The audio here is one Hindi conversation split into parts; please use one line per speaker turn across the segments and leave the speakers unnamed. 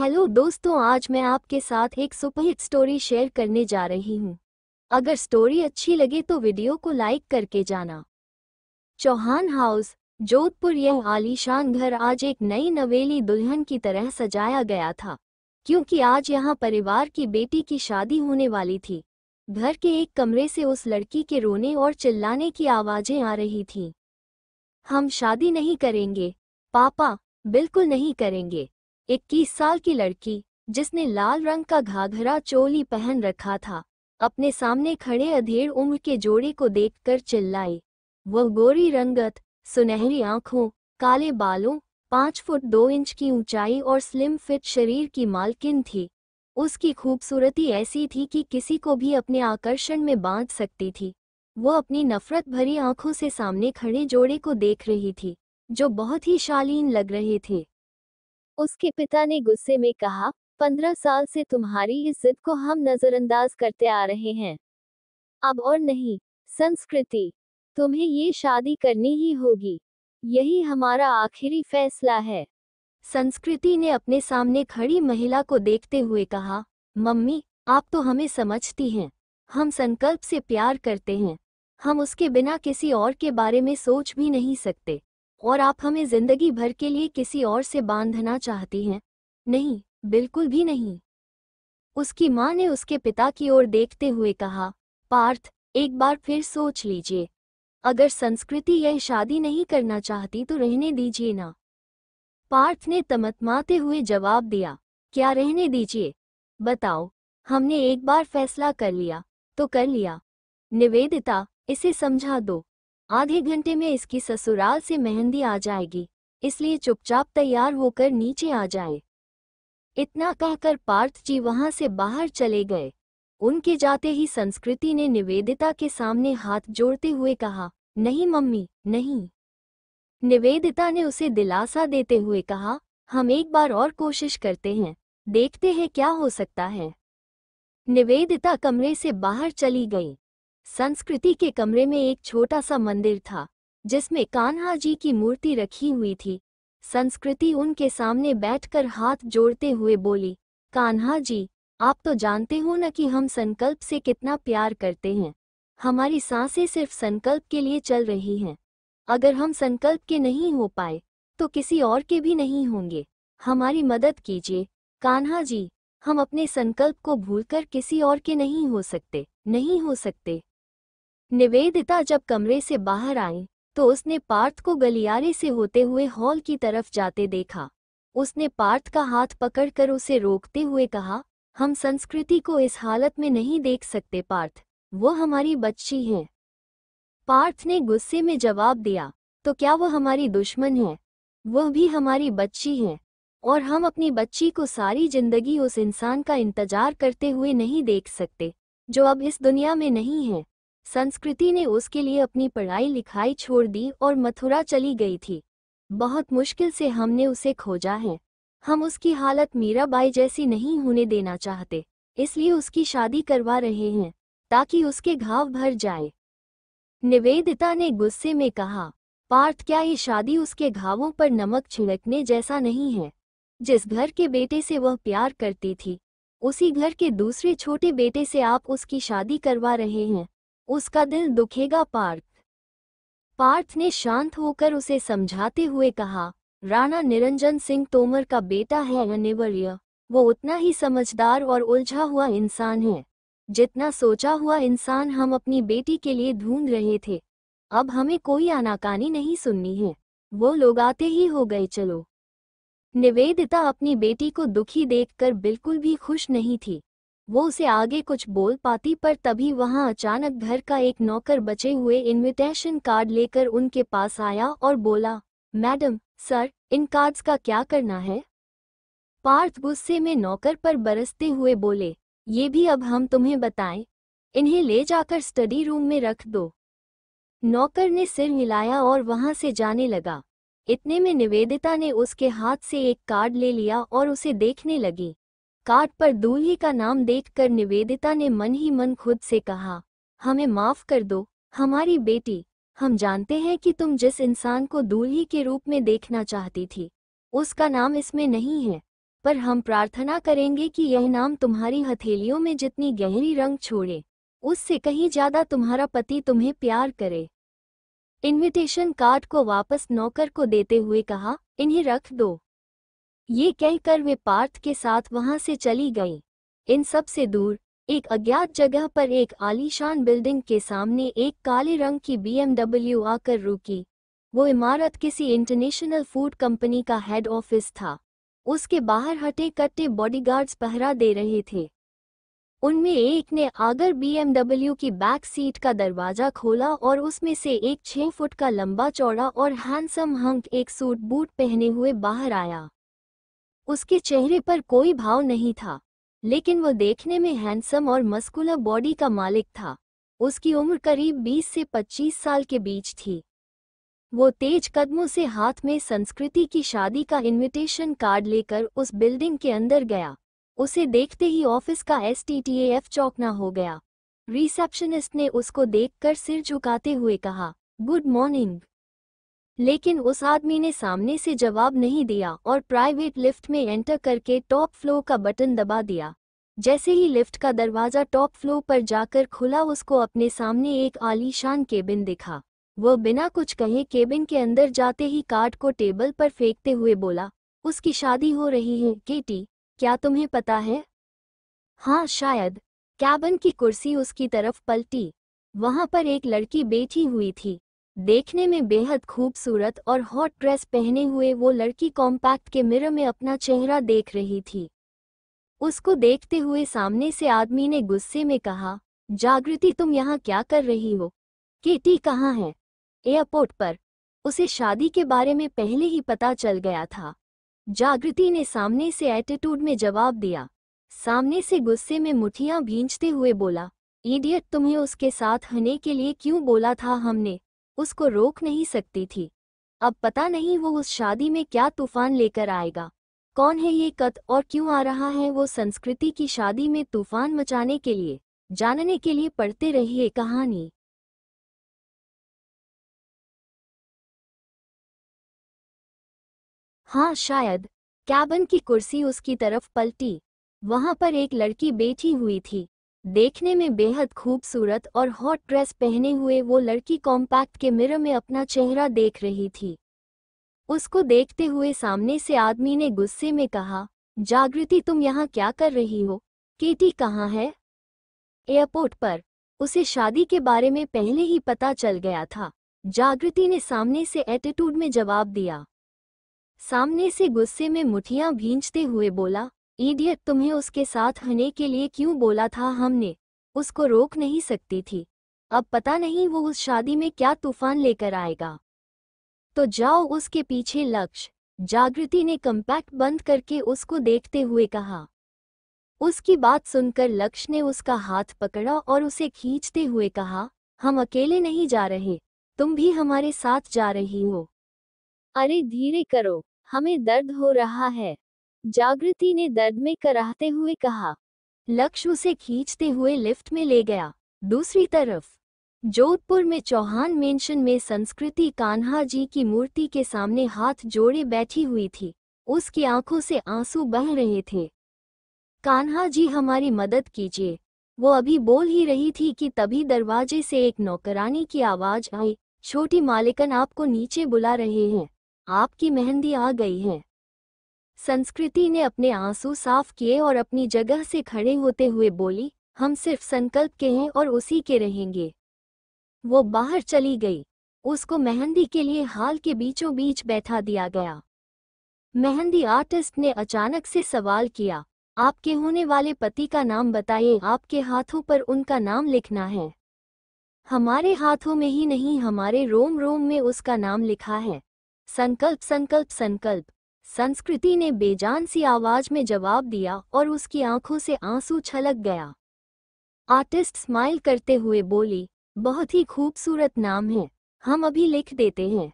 हेलो दोस्तों, आज मैं आपके साथ एक सुपरहिट स्टोरी शेयर करने जा रही हूँ। अगर स्टोरी अच्छी लगे तो वीडियो को लाइक करके जाना। चौहान हाउस, जोधपुर। यह आलीशान घर आज एक नई नवेली दुल्हन की तरह सजाया गया था, क्योंकि आज यहाँ परिवार की बेटी की शादी होने वाली थी। घर के एक कमरे से उस लड़की के रोने और चिल्लाने की आवाजें आ रही थीं। हम शादी नहीं करेंगे पापा, बिल्कुल नहीं करेंगे। 21 साल की लड़की, जिसने लाल रंग का घाघरा चोली पहन रखा था, अपने सामने खड़े अधेड़ उम्र के जोड़े को देखकर चिल्लाई। वह गोरी रंगत, सुनहरी आंखों, काले बालों, 5 फुट 2 इंच की ऊंचाई और स्लिम फिट शरीर की मालकिन थी। उसकी खूबसूरती ऐसी थी कि किसी को भी अपने आकर्षण में बांध सकती थी। वो अपनी नफरत भरी आंखों से सामने खड़े जोड़े को देख रही थी, जो बहुत ही शालीन लग रहे थे। उसके पिता ने गुस्से में कहा, 15 साल से तुम्हारी इस जिद को हम नजरअंदाज करते आ रहे हैं। अब और नहीं, संस्कृति, तुम्हें ये शादी करनी ही होगी। यही हमारा आखिरी फैसला है। संस्कृति ने अपने सामने खड़ी महिला को देखते हुए कहा, मम्मी, आप तो हमें समझती हैं। हम संकल्प से प्यार करते हैं। हम उसके बिना किसी और के बारे में सोच भी नहीं सकते। और आप हमें जिंदगी भर के लिए किसी और से बांधना चाहती हैं? नहीं, बिल्कुल भी नहीं। उसकी मां ने उसके पिता की ओर देखते हुए कहा, पार्थ, एक बार फिर सोच लीजिए। अगर संस्कृति यह शादी नहीं करना चाहती तो रहने दीजिए ना। पार्थ ने तमतमाते हुए जवाब दिया, क्या रहने दीजिए? बताओ, हमने एक बार फैसला कर लिया तो कर लिया। निवेदिता, इसे समझा दो। आधे घंटे में इसकी ससुराल से मेहंदी आ जाएगी, इसलिए चुपचाप तैयार होकर नीचे आ जाए। इतना कहकर पार्थ जी वहां से बाहर चले गए। उनके जाते ही संस्कृति ने निवेदिता के सामने हाथ जोड़ते हुए कहा, नहीं मम्मी, नहीं। निवेदिता ने उसे दिलासा देते हुए कहा, हम एक बार और कोशिश करते हैं, देखते हैं क्या हो सकता है। निवेदिता कमरे से बाहर चली गई। संस्कृति के कमरे में एक छोटा सा मंदिर था, जिसमें कान्हा जी की मूर्ति रखी हुई थी। संस्कृति उनके सामने बैठकर हाथ जोड़ते हुए बोली, कान्हा जी, आप तो जानते हो न कि हम संकल्प से कितना प्यार करते हैं। हमारी सांसें सिर्फ संकल्प के लिए चल रही हैं। अगर हम संकल्प के नहीं हो पाए तो किसी और के भी नहीं होंगे। हमारी मदद कीजिए कान्हा जी। हम अपने संकल्प को भूलकर किसी और के नहीं हो सकते, नहीं हो सकते। निवेदिता जब कमरे से बाहर आई तो उसने पार्थ को गलियारे से होते हुए हॉल की तरफ जाते देखा। उसने पार्थ का हाथ पकड़कर उसे रोकते हुए कहा, हम संस्कृति को इस हालत में नहीं देख सकते पार्थ, वो हमारी बच्ची है। पार्थ ने गुस्से में जवाब दिया, तो क्या वो हमारी दुश्मन है? वह भी हमारी बच्ची है, और हम अपनी बच्ची को सारी जिंदगी उस इंसान का इंतजार करते हुए नहीं देख सकते, जो अब इस दुनिया में नहीं है। संस्कृति ने उसके लिए अपनी पढ़ाई लिखाई छोड़ दी और मथुरा चली गई थी। बहुत मुश्किल से हमने उसे खोजा है। हम उसकी हालत मीराबाई जैसी नहीं होने देना चाहते, इसलिए उसकी शादी करवा रहे हैं, ताकि उसके घाव भर जाए। निवेदिता ने गुस्से में कहा, पार्थ, क्या ये शादी उसके घावों पर नमक छिड़कने जैसा नहीं है? जिस घर के बेटे से वह प्यार करती थी, उसी घर के दूसरे छोटे बेटे से आप उसकी शादी करवा रहे हैं। उसका दिल दुखेगा पार्थ। पार्थ ने शांत होकर उसे समझाते हुए कहा, राणा निरंजन सिंह तोमर का बेटा है अनिवार्य। वो उतना ही समझदार और उलझा हुआ इंसान है, जितना सोचा हुआ इंसान हम अपनी बेटी के लिए ढूंढ रहे थे। अब हमें कोई आनाकानी नहीं सुननी है। वो लोग आते ही हो गए, चलो। निवेदिता अपनी बेटी को दुखी देखकर बिल्कुल भी खुश नहीं थी। वो उसे आगे कुछ बोल पाती, पर तभी वहां अचानक घर का एक नौकर बचे हुए इनविटेशन कार्ड लेकर उनके पास आया और बोला, मैडम, सर, इन कार्ड्स का क्या करना है? पार्थ गुस्से में नौकर पर बरसते हुए बोले, ये भी अब हम तुम्हें बताएं? इन्हें ले जाकर स्टडी रूम में रख दो। नौकर ने सिर हिलाया और वहां से जाने लगा। इतने में निवेदिता ने उसके हाथ से एक कार्ड ले लिया और उसे देखने लगी। कार्ड पर दूल्हे का नाम देखकर निवेदिता ने मन ही मन खुद से कहा, हमें माफ कर दो हमारी बेटी। हम जानते हैं कि तुम जिस इंसान को दूल्हे के रूप में देखना चाहती थी, उसका नाम इसमें नहीं है। पर हम प्रार्थना करेंगे कि यह नाम तुम्हारी हथेलियों में जितनी गहरी रंग छोड़े, उससे कहीं ज्यादा तुम्हारा पति तुम्हें प्यार करे। इनविटेशन कार्ड को वापस नौकर को देते हुए कहा, इन्हें रख दो। ये कहकर वे पार्थ के साथ वहां से चली गईं। इन सब से दूर एक अज्ञात जगह पर एक आलीशान बिल्डिंग के सामने एक काले रंग की BMW आकर रुकी। वो इमारत किसी इंटरनेशनल फूड कंपनी का हेड ऑफिस था। उसके बाहर हटे कट्टे बॉडीगार्ड्स पहरा दे रहे थे। उनमें एक ने आकर BMW की बैक सीट का दरवाजा खोला और उसमें से एक 6 फुट का लंबा चौड़ा और हैंडसम हंक एक सूट बूट पहने हुए बाहर आया। उसके चेहरे पर कोई भाव नहीं था, लेकिन वो देखने में हैंडसम और मस्कुलर बॉडी का मालिक था। उसकी उम्र करीब 20 से 25 साल के बीच थी। वो तेज कदमों से हाथ में संस्कृति की शादी का इनविटेशन कार्ड लेकर उस बिल्डिंग के अंदर गया। उसे देखते ही ऑफिस का STTAF चौंकना हो गया। रिसेप्शनिस्ट ने उसको देखकर सिर झुकाते हुए कहा, गुड मॉर्निंग। लेकिन उस आदमी ने सामने से जवाब नहीं दिया और प्राइवेट लिफ्ट में एंटर करके टॉप फ्लोर का बटन दबा दिया। जैसे ही लिफ्ट का दरवाजा टॉप फ्लोर पर जाकर खुला, उसको अपने सामने एक आलीशान केबिन दिखा। वह बिना कुछ कहे केबिन के अंदर जाते ही कार्ड को टेबल पर फेंकते हुए बोला, उसकी शादी हो रही है केटी, क्या तुम्हें पता है? हाँ शायद। कैबिन की कुर्सी उसकी तरफ पलटी। वहां पर एक लड़की बैठी हुई थी। देखने में बेहद खूबसूरत और हॉट ड्रेस पहने हुए वो लड़की कॉम्पैक्ट के मिरर में अपना चेहरा देख रही थी। उसको देखते हुए सामने से आदमी ने गुस्से में कहा, जागृति तुम यहाँ क्या कर रही हो? केटी कहाँ है? एयरपोर्ट पर। उसे शादी के बारे में पहले ही पता चल गया था। जागृति ने सामने से एटीट्यूड में जवाब दिया। सामने से गुस्से में मुठियां भींचते हुए बोला, इडियट, तुम्हें उसके साथ रहने के लिए क्यों बोला था? हमने उसको रोक नहीं सकती थी। अब पता नहीं वो उस शादी में क्या तूफान लेकर आएगा। कौन है ये कत और क्यों आ रहा है वो संस्कृति की शादी में तूफान मचाने के लिए? जानने के लिए पढ़ते रहिए कहानी। हाँ शायद। कैबिन की कुर्सी उसकी तरफ पलटी। वहां पर एक लड़की बैठी हुई थी। देखने में बेहद खूबसूरत और हॉट ड्रेस पहने हुए वो लड़की कॉम्पैक्ट के मिरर में अपना चेहरा देख रही थी। उसको देखते हुए सामने से आदमी ने गुस्से में कहा, जागृति तुम यहाँ क्या कर रही हो? केटी कहाँ है? एयरपोर्ट पर। उसे शादी के बारे में पहले ही पता चल गया था। जागृति ने सामने से एटीट्यूड में जवाब दिया। सामने से गुस्से में मुठियां भींचते हुए बोला, इडियट, तुम्हें उसके साथ रहने के लिए क्यों बोला था? हमने उसको रोक नहीं सकती थी। अब पता नहीं वो उस शादी में क्या तूफान लेकर आएगा। तो जाओ उसके पीछे। लक्ष्य। जागृति ने कॉम्पैक्ट बंद करके उसको देखते हुए कहा। उसकी बात सुनकर लक्ष्य ने उसका हाथ पकड़ा और उसे खींचते हुए कहा, हम अकेले नहीं जा रहे, तुम भी हमारे साथ जा रही हो। अरे धीरे करो, हमें दर्द हो रहा है, जागृति ने दर्द में कराहते हुए कहा। लक्ष्य उसे खींचते हुए लिफ्ट में ले गया। दूसरी तरफ जोधपुर में चौहान मेंशन में संस्कृति कान्हा जी की मूर्ति के सामने हाथ जोड़े बैठी हुई थी। उसकी आंखों से आंसू बह रहे थे। कान्हा जी हमारी मदद कीजिए। वो अभी बोल ही रही थी कि तभी दरवाजे से एक नौकरानी की आवाज आई, छोटी मालिकन आपको नीचे बुला रहे हैं, आपकी मेहंदी आ गई है। संस्कृति ने अपने आंसू साफ किए और अपनी जगह से खड़े होते हुए बोली, हम सिर्फ संकल्प के हैं और उसी के रहेंगे। वो बाहर चली गई। उसको मेहंदी के लिए हाल के बीचों बीच बैठा दिया गया। मेहंदी आर्टिस्ट ने अचानक से सवाल किया, आपके होने वाले पति का नाम बताइए, आपके हाथों पर उनका नाम लिखना है। हमारे हाथों में ही नहीं, हमारे रोम रोम में उसका नाम लिखा है। संकल्प संकल्प संकल्प, संस्कृति ने बेजान सी आवाज में जवाब दिया और उसकी आंखों से आंसू छलक गया। आर्टिस्ट स्माइल करते हुए बोली, बहुत ही खूबसूरत नाम है, हम अभी लिख देते हैं।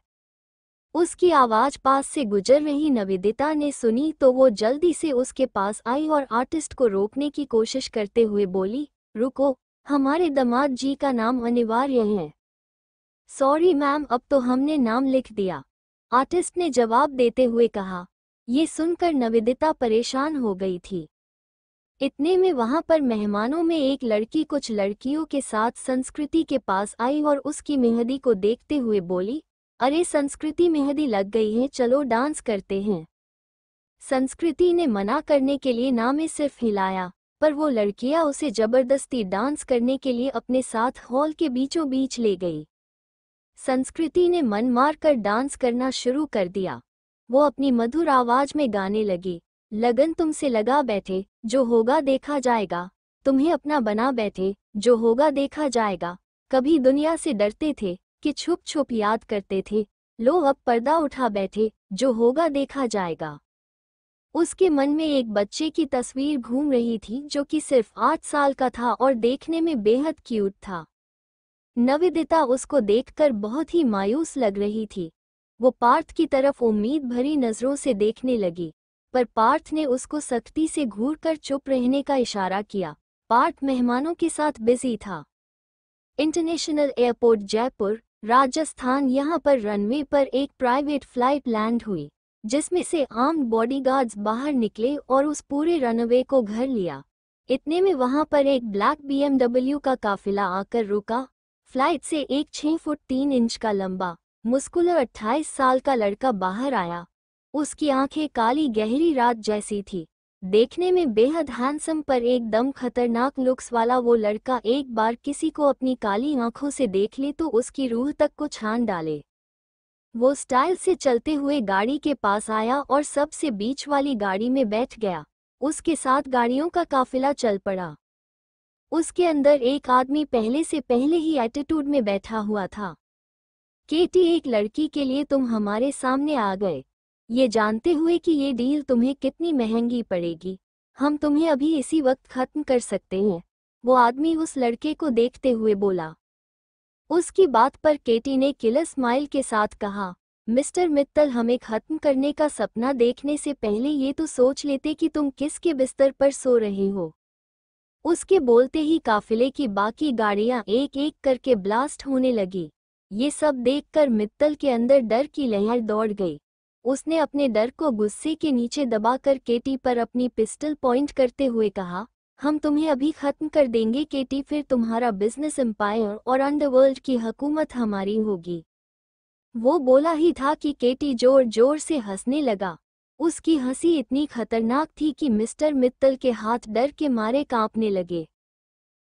उसकी आवाज पास से गुजर रही निवेदिता ने सुनी तो वो जल्दी से उसके पास आई और आर्टिस्ट को रोकने की कोशिश करते हुए बोली, रुको, हमारे दामाद जी का नाम अनिवार्य है। सॉरी मैम, अब तो हमने नाम लिख दिया, आर्टिस्ट ने जवाब देते हुए कहा। ये सुनकर निवेदिता परेशान हो गई थी। इतने में वहां पर मेहमानों में एक लड़की कुछ लड़कियों के साथ संस्कृति के पास आई और उसकी मेहंदी को देखते हुए बोली, अरे संस्कृति, मेहंदी लग गई है, चलो डांस करते हैं। संस्कृति ने मना करने के लिए ना में सिर्फ हिलाया, पर वो लड़कियां उसे जबरदस्ती डांस करने के लिए अपने साथ हॉल के बीचों बीच ले गई। संस्कृति ने मन मार कर डांस करना शुरू कर दिया। वो अपनी मधुर आवाज में गाने लगी, लगन तुमसे लगा बैठे, जो होगा देखा जाएगा, तुम्हें अपना बना बैठे, जो होगा देखा जाएगा। कभी दुनिया से डरते थे कि छुप छुप याद करते थे, लो अब पर्दा उठा बैठे, जो होगा देखा जाएगा। उसके मन में एक बच्चे की तस्वीर घूम रही थी जो कि सिर्फ 8 साल का था और देखने में बेहद क्यूट था। निवेदिता उसको देखकर बहुत ही मायूस लग रही थी। वो पार्थ की तरफ उम्मीद भरी नजरों से देखने लगी, पर पार्थ ने उसको सख्ती से घूरकर चुप रहने का इशारा किया। पार्थ मेहमानों के साथ बिजी था। International airport Jaipur, Rajasthan. यहाँ पर रनवे पर एक प्राइवेट फ्लाइट लैंड हुई, जिसमें से आर्म्ड बॉडीगार्ड्स बाहर निकले और उस पूरे रनवे को घेर लिया। इतने में वहां पर एक ब्लैक BMW का काफिला आकर रुका। फ्लाइट से एक 6 फुट 3 इंच का लंबा मुस्कुलर 28 साल का लड़का बाहर आया। उसकी आंखें काली गहरी रात जैसी थी। देखने में बेहद हैंडसम पर एकदम खतरनाक लुक्स वाला वो लड़का एक बार किसी को अपनी काली आंखों से देख ले तो उसकी रूह तक को छान डाले। वो स्टाइल से चलते हुए गाड़ी के पास आया और सबसे बीच वाली गाड़ी में बैठ गया। उसके साथ गाड़ियों का काफिला चल पड़ा। उसके अंदर एक आदमी पहले से पहले ही एटीट्यूड में बैठा हुआ था। केटी, एक लड़की के लिए तुम हमारे सामने आ गए, ये जानते हुए कि ये डील तुम्हें कितनी महंगी पड़ेगी। हम तुम्हें अभी इसी वक्त खत्म कर सकते हैं, वो आदमी उस लड़के को देखते हुए बोला। उसकी बात पर केटी ने किलर स्माइल के साथ कहा, मिस्टर मित्तल, हमें खत्म करने का सपना देखने से पहले ये तो सोच लेते कि तुम किसके बिस्तर पर सो रहे हो। उसके बोलते ही काफिले की बाकी गाड़ियां एक एक करके ब्लास्ट होने लगी। ये सब देखकर मित्तल के अंदर डर की लहर दौड़ गई। उसने अपने डर को गुस्से के नीचे दबाकर केटी पर अपनी पिस्टल पॉइंट करते हुए कहा, हम तुम्हें अभी खत्म कर देंगे केटी, फिर तुम्हारा बिजनेस एम्पायर और अंडरवर्ल्ड की हुकूमत हमारी होगी। वो बोला ही था कि केटी जोर जोर से हंसने लगा। उसकी हंसी इतनी खतरनाक थी कि मिस्टर मित्तल के हाथ डर के मारे कांपने लगे।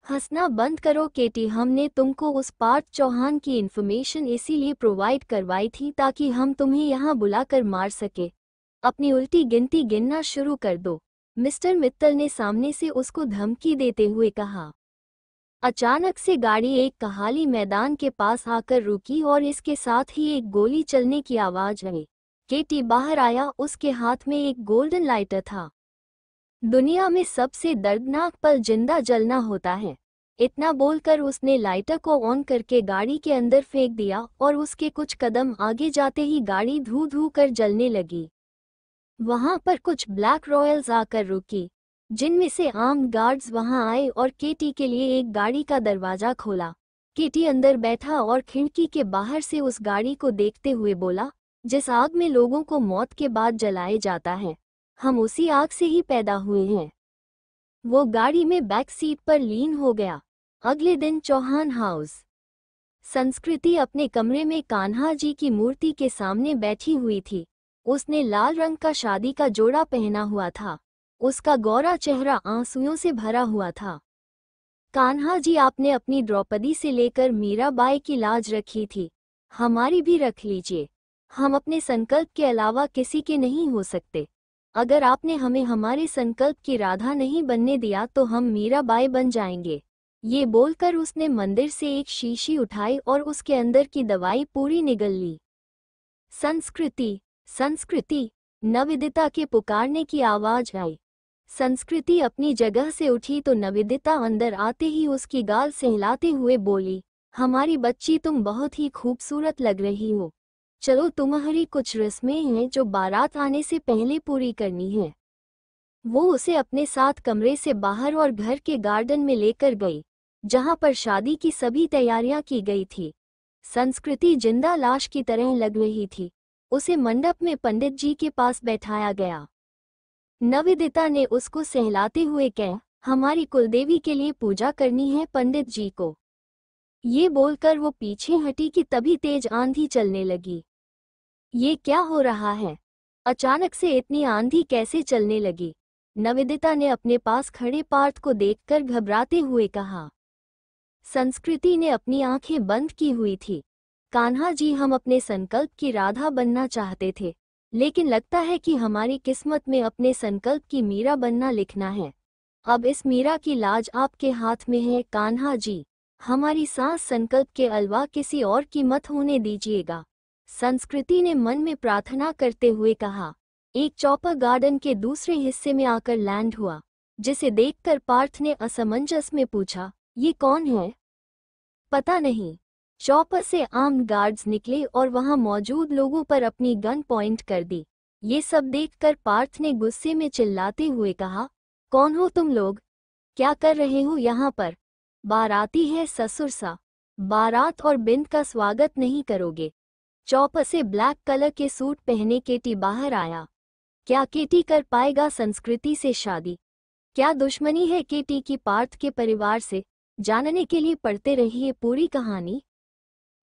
हंसना बंद करो केटी, हमने तुमको उस पार्थ चौहान की इन्फॉर्मेशन इसीलिए प्रोवाइड करवाई थी ताकि हम तुम्हें यहाँ बुलाकर मार सके। अपनी उल्टी गिनती गिनना शुरू कर दो, मिस्टर मित्तल ने सामने से उसको धमकी देते हुए कहा। अचानक से गाड़ी एक कहाली मैदान के पास आकर रुकी और इसके साथ ही एक गोली चलने की आवाज आई। केटी बाहर आया, उसके हाथ में एक गोल्डन लाइटर था। दुनिया में सबसे दर्दनाक पल जिंदा जलना होता है, इतना बोलकर उसने लाइटर को ऑन करके गाड़ी के अंदर फेंक दिया और उसके कुछ कदम आगे जाते ही गाड़ी धू धू कर जलने लगी। वहां पर कुछ ब्लैक रॉयल्स आकर रुकी, जिनमें से आर्म्ड गार्ड्स वहां आए और केटी के लिए एक गाड़ी का दरवाजा खोला। केटी अंदर बैठा और खिड़की के बाहर से उस गाड़ी को देखते हुए बोला, जिस आग में लोगों को मौत के बाद जलाया जाता है, हम उसी आग से ही पैदा हुए हैं। वो गाड़ी में बैक सीट पर लीन हो गया। अगले दिन चौहान हाउस। संस्कृति अपने कमरे में कान्हा जी की मूर्ति के सामने बैठी हुई थी। उसने लाल रंग का शादी का जोड़ा पहना हुआ था। उसका गोरा चेहरा आंसुओं से भरा हुआ था। कान्हा जी, आपने अपनी द्रौपदी से लेकर मीराबाई की लाज रखी थी, हमारी भी रख लीजिए। हम अपने संकल्प के अलावा किसी के नहीं हो सकते। अगर आपने हमें हमारे संकल्प की राधा नहीं बनने दिया तो हम मीराबाई बन जाएंगे। ये बोलकर उसने मंदिर से एक शीशी उठाई और उसके अंदर की दवाई पूरी निगल ली। संस्कृति, संस्कृति, निवेदिता के पुकारने की आवाज आई। संस्कृति अपनी जगह से उठी तो निवेदिता अंदर आते ही उसकी गाल सहलाते हुए बोली, हमारी बच्ची, तुम बहुत ही खूबसूरत लग रही हो। चलो, तुम्हारी कुछ रस्में हैं जो बारात आने से पहले पूरी करनी है। वो उसे अपने साथ कमरे से बाहर और घर के गार्डन में लेकर गई, जहां पर शादी की सभी तैयारियां की गई थी। संस्कृति जिंदा लाश की तरह लग रही थी। उसे मंडप में पंडित जी के पास बैठाया गया। निवेदिता ने उसको सहलाते हुए कहा, हमारी कुलदेवी के लिए पूजा करनी है पंडित जी को। ये बोलकर वो पीछे हटी कि तभी तेज आंधी चलने लगी। ये क्या हो रहा है? अचानक से इतनी आंधी कैसे चलने लगी? निवेदिता ने अपने पास खड़े पार्थ को देखकर घबराते हुए कहा। संस्कृति ने अपनी आंखें बंद की हुई थी। कान्हा जी, हम अपने संकल्प की राधा बनना चाहते थे, लेकिन लगता है कि हमारी किस्मत में अपने संकल्प की मीरा बनना लिखना है। अब इस मीरा की लाज आपके हाथ में है कान्हा जी। हमारी सांस संकल्प के अलावा किसी और की मत होने दीजिएगा। संस्कृति ने मन में प्रार्थना करते हुए कहा। एक चॉपर गार्डन के दूसरे हिस्से में आकर लैंड हुआ, जिसे देखकर पार्थ ने असमंजस में पूछा, ये कौन है? पता नहीं। चॉपर से आर्म्ड गार्ड्स निकले और वहां मौजूद लोगों पर अपनी गन पॉइंट कर दी। ये सब देखकर पार्थ ने गुस्से में चिल्लाते हुए कहा, कौन हो तुम लोग? क्या कर रहे हो यहाँ पर? बाराती है ससुर सा, बारात और बिंद का स्वागत नहीं करोगे? चॉपर से ब्लैक कलर के सूट पहने केटी बाहर आया। क्या केटी कर पाएगा संस्कृति से शादी? क्या दुश्मनी है केटी की पार्थ के परिवार से? जानने के लिए पढ़ते रहिए पूरी कहानी।